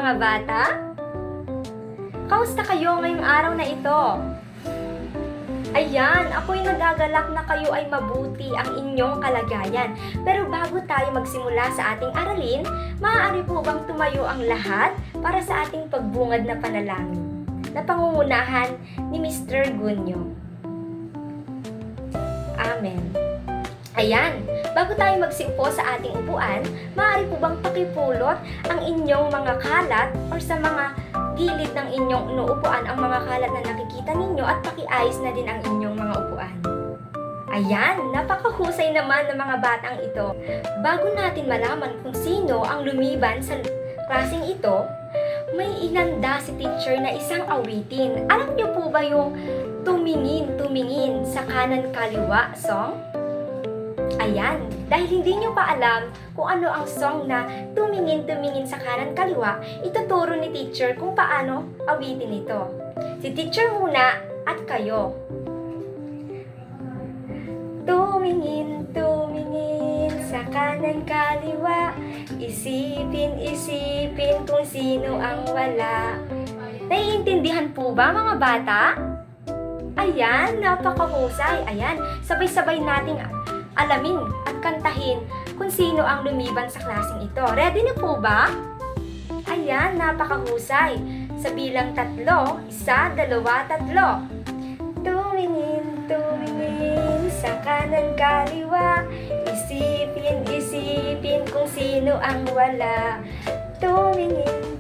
mga bata? Kamusta kayo ngayong araw na ito? Ayan, ako'y nagagalak na kayo ay mabuti ang inyong kalagayan. Pero bago tayo magsimula sa ating aralin, maaari po bang tumayo ang lahat para sa ating pagbungad na panalangin na pangungunahan ni Mr. Gunyo. Amen. Ayan, bago tayo magsimpo sa ating upuan, maaari po bang pakipulot ang inyong mga kalat or sa mga gilid ng inyong inuupuan ang mga kalat na nakikita ninyo at pakiayos na din ang inyong mga upuan. Ayan, napakahusay naman ng mga batang ito. Bago natin malaman kung sino ang lumiban sa klaseng ito, may inanda si teacher na isang awitin. Alam niyo po ba yung tumingin sa kanan kaliwa song? Ayan, dahil hindi nyo pa alam kung ano ang song na tumingin sa kanan kaliwa, ituturo ni teacher kung paano awitin ito. Si teacher muna at kayo. Tumingin sa kanan kaliwa, isipin kung sino ang wala. Naiintindihan po ba mga bata? Ayan, napakahusay. Ayan, sabay-sabay nating alamin at kantahin kung sino ang lumiban sa klaseng ito. Ready na po ba? Ayan, napakahusay. Sa bilang 3, 1, 2, 3. Tumingin sa kanan kaliwa, isipin kung sino ang wala. Tumingin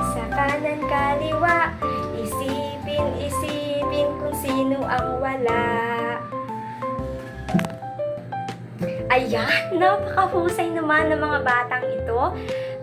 sa kanan kaliwa, isipin kung sino ang wala. Ayan, napakahusay naman ng mga batang ito.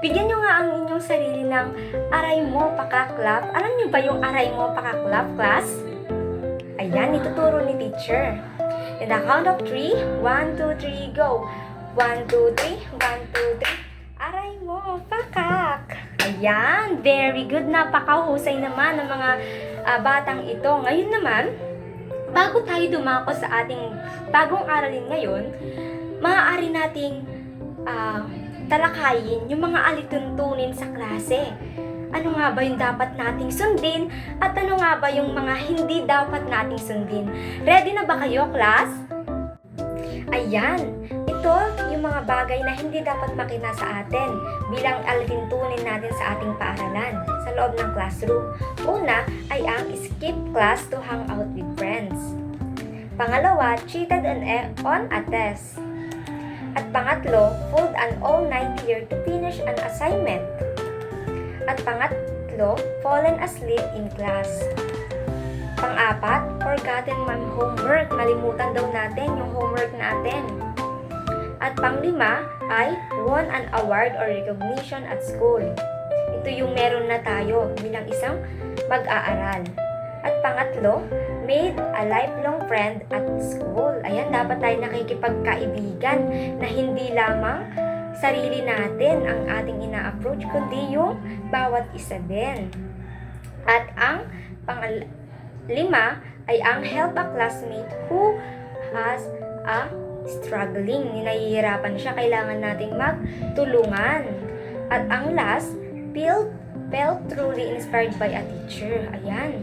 Bigyan nyo nga ang inyong sarili ng aray mo pakaklap. Alam nyo ba yung aray mo pakaklap, class? Ayan, ituturo ni teacher. In the count of 3, 1, 2, 3, go. 1, 2, 3, 1, 2, 3. Aray mo pakak. Ayan, very good. Napakahusay naman ng mga batang ito. Ngayon naman, bago tayo dumako sa ating bagong aralin ngayon, maaari nating talakayin yung mga alituntunin sa klase. Ano nga ba yung dapat nating sundin at ano nga ba yung mga hindi dapat nating sundin? Ready na ba kayo, class? Ayan, ito yung mga bagay na hindi dapat makita sa atin bilang alituntunin natin sa ating paaralan sa loob ng classroom. Una ay ang skip class to hang out with friends. Pangalawa, cheated on a test. At pangatlo, pulled an all-night year to finish an assignment. At pangatlo, fallen asleep in class. Pang-apat, forgotten my homework. Nalimutan daw natin yung homework natin. At pang-lima ay won an award or recognition at school. Ito yung meron na tayo bilang isang mag-aaral. At pangatlo, made a lifelong friend at school. Ayan, dapat tayo nakikipagkaibigan na hindi lamang sarili natin ang ating ina-approach, kundi yung bawat isa din. At ang pang-lima ay ang help a classmate who has a struggling. Nahihirapan siya, kailangan nating magtulungan. At ang last, felt truly inspired by a teacher. Ayan.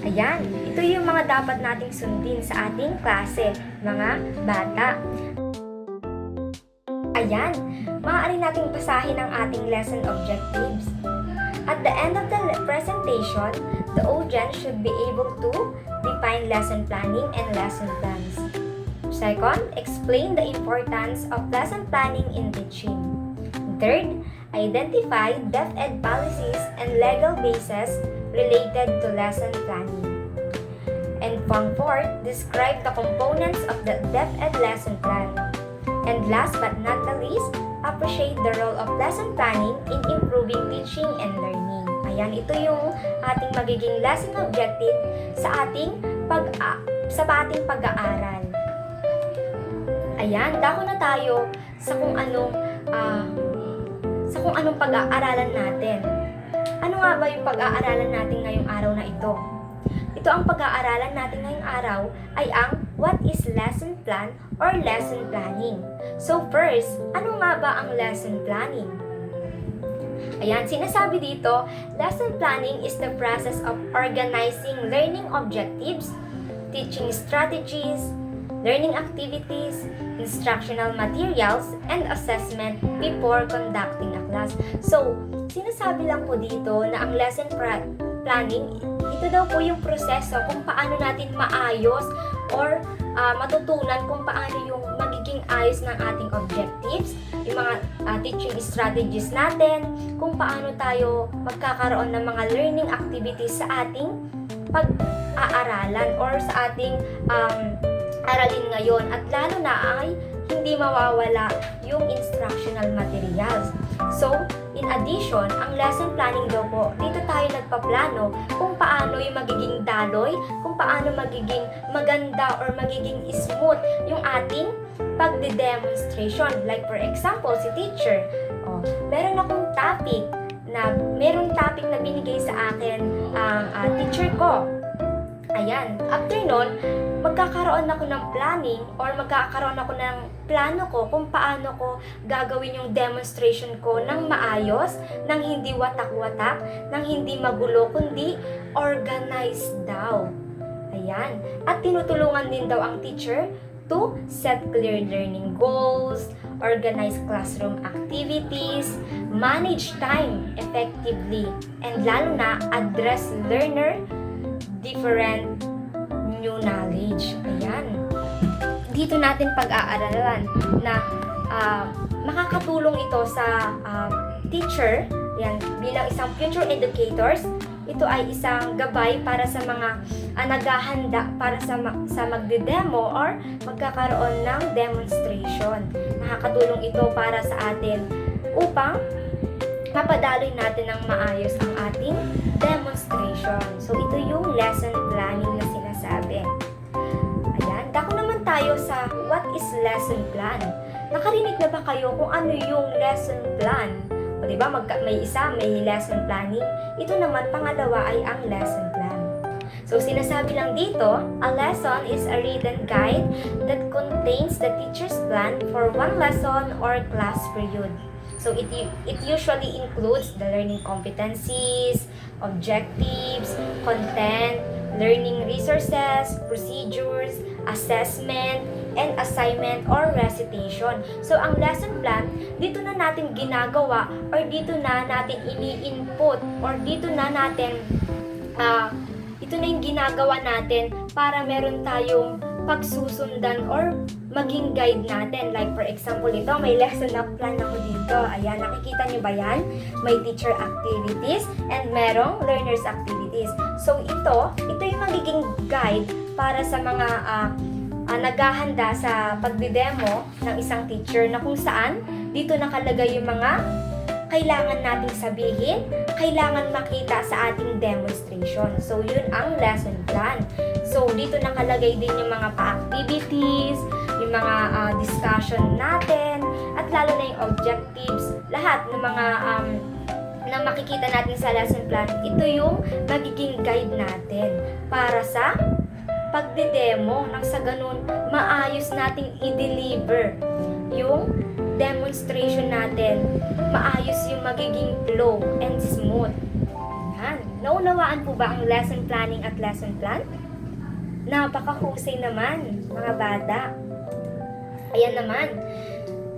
Ayan, ito yung mga dapat nating sundin sa ating klase, mga bata. Ayan, maaari nating basahin ang ating lesson objectives. At the end of the presentation, the audience should be able to define lesson planning and lesson plans. Second, explain the importance of lesson planning in teaching. Third, identify DepEd policies and legal bases related to lesson planning. And fourth, describe the components of the DepEd lesson plan. And last but not the least, appreciate the role of lesson planning in improving teaching and learning. Ayan, ito yung ating magiging lesson objective sa ating pag-aaral. Ayan, dako na tayo sa kung anong pag-aaralan natin. Ano nga ba yung pag-aaralan natin ngayong araw na ito? Ito ang pag-aaralan natin ngayong araw ay ang what is lesson plan or lesson planning. So first, ano nga ba ang lesson planning? Ayan, sinasabi dito, lesson planning is the process of organizing learning objectives, teaching strategies, learning activities, instructional materials, and assessment before conducting a class. So, sinasabi lang po dito na ang lesson planning, ito daw po yung proseso kung paano natin maayos or matutunan kung paano yung magiging ayos ng ating objectives, yung mga teaching strategies natin, kung paano tayo magkakaroon ng mga learning activities sa ating pag-aaralan or sa ating aralin ngayon, at lalo na ay hindi mawawala yung instructional materials. So, in addition, ang lesson planning daw po, dito tayo nagpaplano kung paano yung magiging daloy, kung paano magiging maganda or magiging smooth yung ating pagde-demonstration. Like for example, si teacher, meron akong topic na binigay sa akin ang teacher ko. Ayan, after nun, magkakaroon ako ng planning or magkakaroon ako ng plano ko kung paano ko gagawin yung demonstration ko ng maayos, ng hindi watak-watak, ng hindi magulo, kundi organized daw. Ayan, at tinutulungan din daw ang teacher to set clear learning goals, organize classroom activities, manage time effectively, and lalo na address learner different new knowledge. Ayan. Dito natin pag-aaralan na makakatulong ito sa teacher. Yan, bilang isang future educators, ito ay isang gabay para sa mga naghahanda para sa magde-demo or magkakaroon ng demonstration. Nakakatulong ito para sa atin upang mapadaloy natin ng maayos ang ating demonstration. So, ito yung lesson planning na sinasabi. Ayan, dako naman tayo sa what is lesson plan. Nakarinig na ba kayo kung ano yung lesson plan? O diba, may lesson planning. Ito naman, pangalawa ay ang lesson plan. So, sinasabi lang dito, a lesson is a written guide that contains the teacher's plan for one lesson or class period. So, it usually includes the learning competencies, objectives, content, learning resources, procedures, assessment, and assignment or recitation. So, ang lesson plan, dito na natin ginagawa or dito na natin ini-input or dito na natin, ito na yung ginagawa natin para meron tayong pagsusundan or maging guide natin. Like for example, ito, may lesson na plan ako dito. Ayan, nakikita nyo ba yan? May teacher activities and merong learners activities. So, ito yung magiging guide para sa mga naghahanda sa pagdidemo ng isang teacher na kung saan dito nakalagay yung mga kailangan nating sabihin, kailangan makita sa ating demonstration. So, yun ang lesson plan. So, dito nakalagay din yung mga pa-activities, yung mga discussion natin, at lalo na yung objectives, lahat ng mga na makikita natin sa lesson plan. Ito yung magiging guide natin para sa pagdidemo nang sa ganun maayos nating i-deliver yung demonstration natin, maayos yung magiging flow and smooth. Yan. Naunawaan po ba ang lesson planning at lesson plan? Napakahusay naman, mga bata. Ayan naman.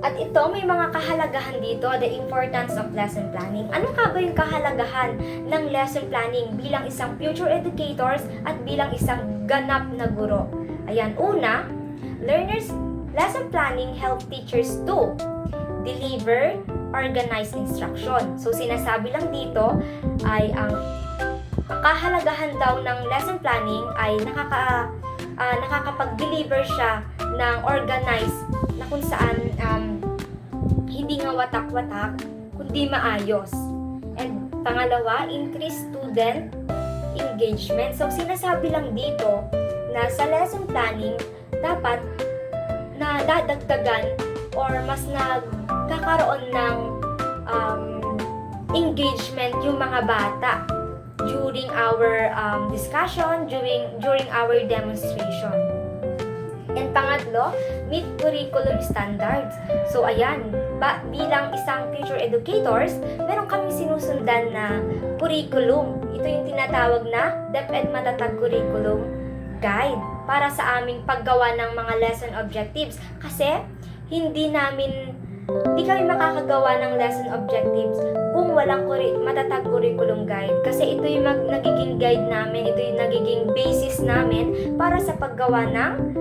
At ito, may mga kahalagahan dito, the importance of lesson planning. Ano ka ba yung kahalagahan ng lesson planning bilang isang future educators at bilang isang ganap na guro? Ayan, una, lesson planning help teachers to deliver organized instruction. So, sinasabi lang dito ay ang kahalagahan daw ng lesson planning ay nakakapag-deliver siya ng organized na kung saan hindi nga watak-watak, kundi maayos. And pangalawa, increase student engagement. So, sinasabi lang dito na sa lesson planning, dapat na dadagdagan or mas nagkakaroon ng engagement yung mga bata during our discussion, during our demonstration. And pangatlo, meet curriculum standards. So ayan, bilang isang teacher educators, meron kami sinusundan na curriculum. Ito yung tinatawag na DepEd Matatag Curriculum Guide para sa aming paggawa ng mga lesson objectives. Kasi hindi kami makakagawa ng lesson objectives kung walang matatag curriculum guide. Kasi ito yung nagiging guide namin, ito yung nagiging basis namin para sa paggawa ng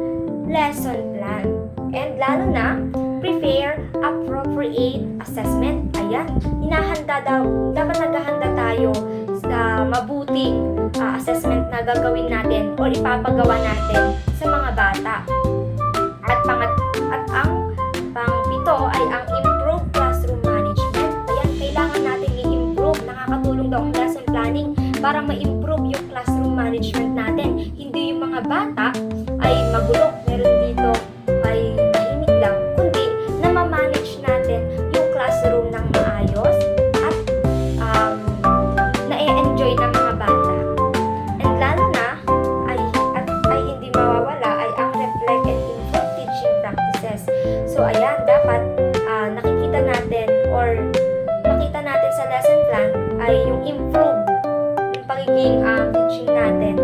lesson plan. And lalo na, prepare appropriate assessment. Ayan, dapat naghahanda tayo sa mabuting assessment na gagawin natin o ipapagawa natin sa mga bata. At ang pang-pito ay ang improved classroom management. Ayan, kailangan natin i-improve. Nakakatulong daw ang lesson planning para ma-improve yung classroom management natin. Hindi yung mga bata ay magulo, meron dito ay tahimik lang, kundi na ma-manage natin yung classroom ng maayos at na-enjoy ng mga bata. And lalo na ay hindi mawawala ay ang reflect and improve teaching practices. So ayan, dapat nakita natin sa lesson plan ay yung improve yung pagiging teaching natin.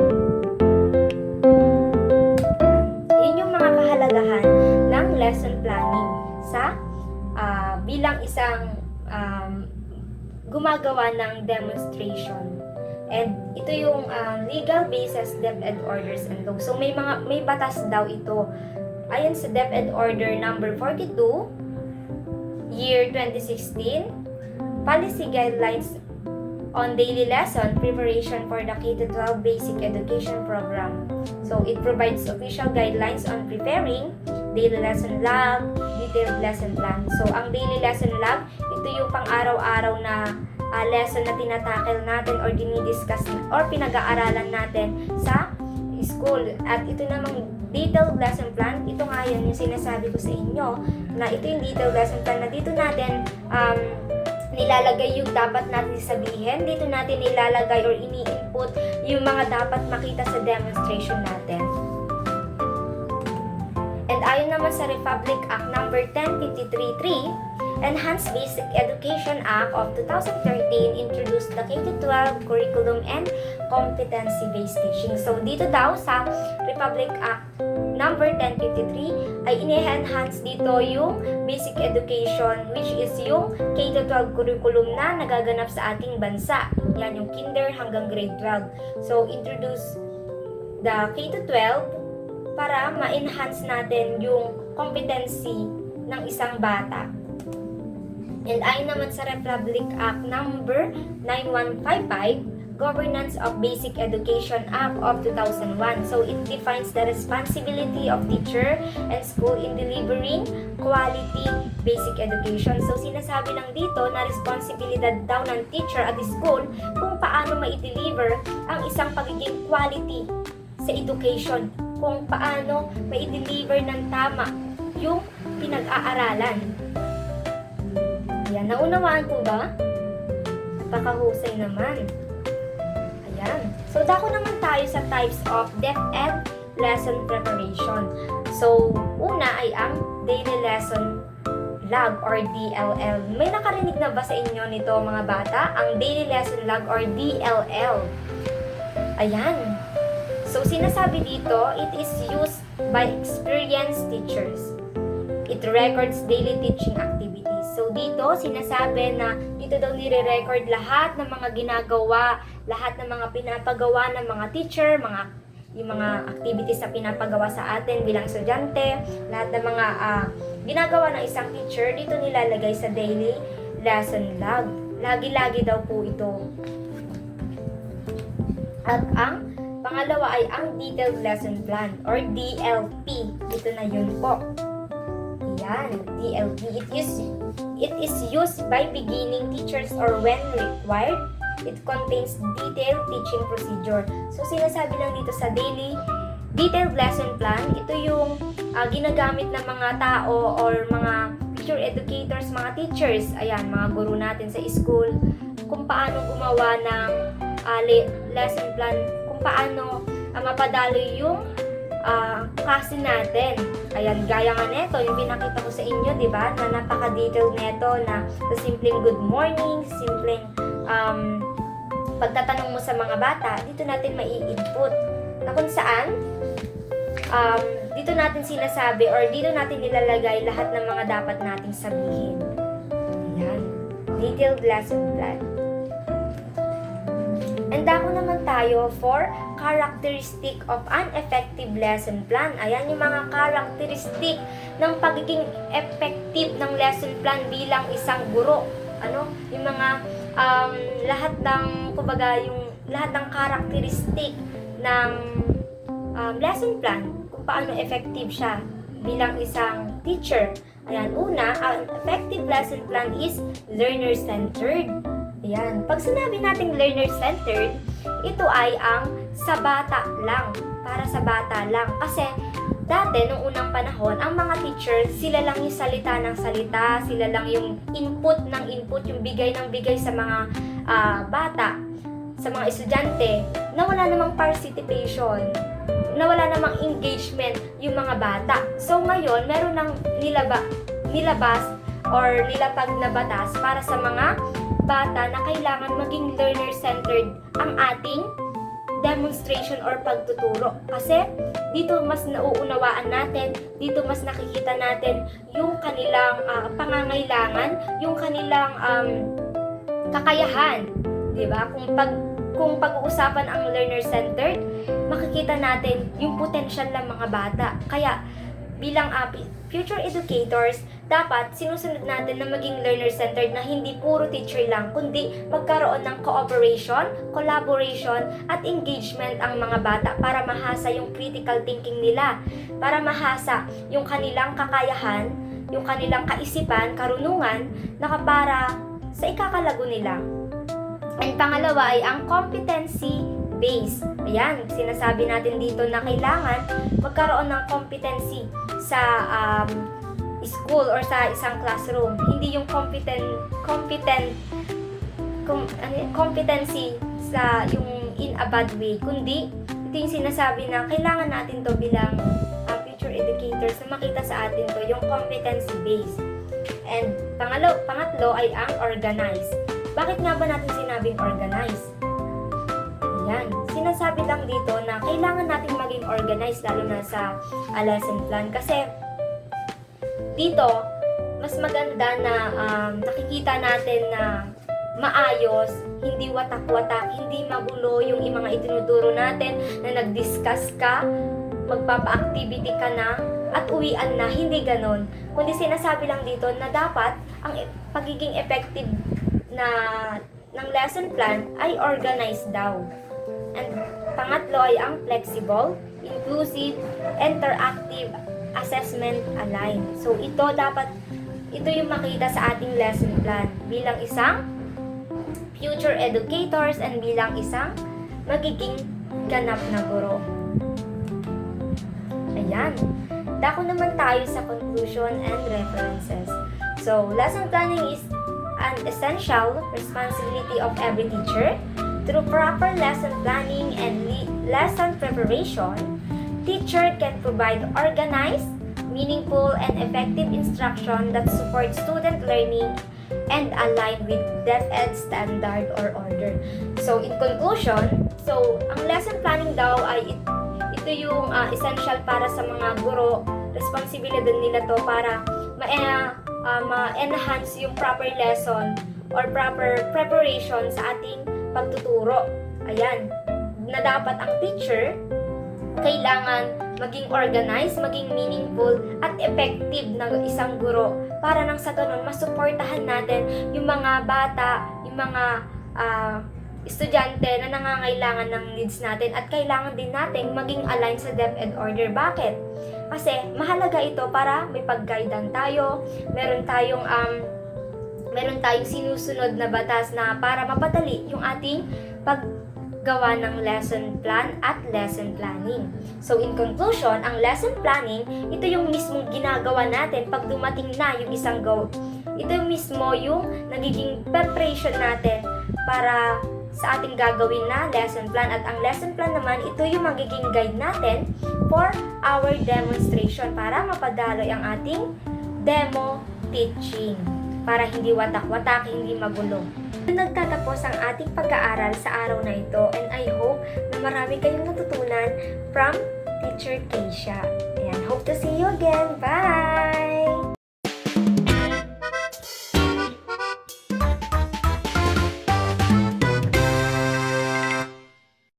Yun yung mga kahalagahan ng lesson planning sa bilang isang gumagawa ng demonstration. And ito yung legal basis DepEd orders and laws. So may batas daw ito. Ayon sa DepEd Order number 42, year 2016, policy guidelines on daily lesson preparation for the K-12 basic education program. So it provides official guidelines on preparing daily lesson log, detailed lesson plan. So ang daily lesson log, ito yung pang-araw-araw na lesson na tinatackle natin or dinidiscuss or pinag-aaralan natin sa school. At ito namang detailed lesson plan, ito nga yan yung sinasabi ko sa inyo na ito yung detailed lesson plan na dito natin nilalagay yung dapat natin sabihin, dito natin nilalagay or ini-input yung mga dapat makita sa demonstration natin. And ayon naman sa Republic Act number 10533, Enhanced Basic Education Act of 2013 introduced the K-12 curriculum and competency-based teaching. So dito daw sa Republic Act number 1053 ay ini-enhance dito yung basic education, which is yung K-12 curriculum na nagaganap sa ating bansa. Yan yung kinder hanggang grade 12. So introduce the K-12 para ma-enhance natin yung competency ng isang bata. And ayon naman sa Republic Act number 9155, Governance of Basic Education Act of 2001. So it defines the responsibility of teacher and school in delivering quality basic education. So sinasabi lang dito na responsibilidad daw ng teacher at school kung paano ma-deliver ang isang pagiging quality sa education, kung paano ma-deliver ng tama yung pinag-aaralan. Ayan, naunawaan po ba? Napakahusay naman. Ayan. So, dako naman tayo sa types of DepEd lesson preparation. So, una ay ang daily lesson log or DLL. May nakarinig na ba sa inyo nito mga bata? Ang daily lesson log or DLL. Ayan. So, sinasabi dito, it is used by experienced teachers. It records daily teaching activities. So, dito, sinasabi na dito daw nire-record lahat ng mga ginagawa, lahat ng mga pinapagawa ng mga teacher, yung mga activities na pinapagawa sa atin bilang estudyante, lahat ng mga ginagawa ng isang teacher, dito nilalagay sa daily lesson log. Lagi-lagi daw po ito. At ang pangalawa ay ang detailed lesson plan or DLP. Dito na yun po. Yan, DLP. It is used by beginning teachers or when required. It contains detailed teaching procedure. So, sinasabi lang dito sa detailed lesson plan, ito yung ginagamit ng mga tao or mga teacher educators, mga teachers, ayan, mga guru natin sa school, kung paano gumawa ng lesson plan, kung paano mapadaloy yung klase natin. Ayan, gaya nga neto, yung pinakita ko sa inyo, di ba? Na napaka-detailed neto na sa simpleng good morning, simpleng pagtatanong mo sa mga bata, dito natin mai-input. Na kung saan, dito natin sinasabi or dito natin nilalagay lahat ng mga dapat nating sabihin. Ayan, detailed lesson plan. And ako naman tayo for characteristic of an effective lesson plan. Ayan yung mga characteristic ng pagiging effective ng lesson plan bilang isang guro. Ano? Yung mga lahat ng kumbaga yung lahat ng characteristic ng lesson plan, kung paano effective siya bilang isang teacher. Ayan, una, ang effective lesson plan is learner-centered. Ayan. Pag sinabi nating learner-centered, ito ay ang sa bata lang. Para sa bata lang. Kasi, dati, nung unang panahon, ang mga teacher, sila lang yung salita ng salita, sila lang yung input ng input, yung bigay ng bigay sa mga bata, sa mga estudyante, na wala namang participation, na wala namang engagement yung mga bata. So, ngayon, meron ng nilabas or nilapag na batas para sa mga bata na kailangan maging learner-centered ang ating demonstration or pagtuturo. Kasi dito mas nauunawaan natin, dito mas nakikita natin yung kanilang pangangailangan, yung kanilang kakayahan. Diba? Kung pag-uusapan ang learner-centered, makikita natin yung potential ng mga bata. Kaya bilang future educators, dapat sinusunod natin na maging learner-centered na hindi puro teacher lang, kundi magkaroon ng cooperation, collaboration, at engagement ang mga bata para mahasa yung critical thinking nila, para mahasa yung kanilang kakayahan, yung kanilang kaisipan, karunungan, na para sa ikakalago nila. And pangalawa ay ang competency base. Ayan, sinasabi natin dito na kailangan magkaroon ng competency sa school or sa isang classroom. Hindi yung competency sa yung in a bad way, kundi ito yung sinasabi na kailangan natin to bilang future educators na makita sa atin to, yung competency base. And pangatlo ay ang organize. Bakit nga ba natin sinabing organize? Ayan, sinasabi lang dito na kailangan natin maging organized lalo na sa lesson plan kasi dito mas maganda na nakikita natin na maayos, hindi watak-watak, hindi magulo yung mga itinuturo natin na nag-discuss ka, magpapa-activity ka na at uwian na, hindi ganon. Kundi sinasabi lang dito na dapat ang pagiging effective ng lesson plan ay organized daw. And pangatlo ay ang flexible, inclusive, interactive, assessment aligned. So ito yung makita sa ating lesson plan bilang isang future educators and bilang isang magiging ganap na guro. Ayan. Dako naman tayo sa conclusion and references. So, lesson planning is an essential responsibility of every teacher. Through proper lesson planning and lesson preparation, teacher can provide organized, meaningful, and effective instruction that supports student learning and align with DepEd standard or order. So, in conclusion, ang lesson planning daw ay ito yung essential para sa mga guro. Responsibilidad nila to para ma-enhance yung proper lesson or proper preparation sa ating pagtuturo. Ayan, na dapat ang teacher kailangan maging organized, maging meaningful, at effective na isang guro para nang sa ganun, masuportahan natin yung mga bata, yung mga estudyante na nangangailangan ng needs natin at kailangan din natin maging aligned sa DepEd order. Bakit? Kasi mahalaga ito para may pag-guidean tayo, meron tayong sinusunod na batas na para mapadali yung ating paggawa ng lesson plan at lesson planning. So in conclusion, ang lesson planning, ito yung mismong ginagawa natin pag dumating na yung isang go. Ito mismo yung nagiging preparation natin para sa ating gagawin na lesson plan. At ang lesson plan naman, ito yung magiging guide natin for our demonstration para mapadaloy ang ating demo teaching. Para hindi watak-watak, hindi magulo. Nagtatapos ang ating pag-aaral sa araw na ito, and I hope na marami kayong natutunan from Teacher Keisha. And hope to see you again. Bye!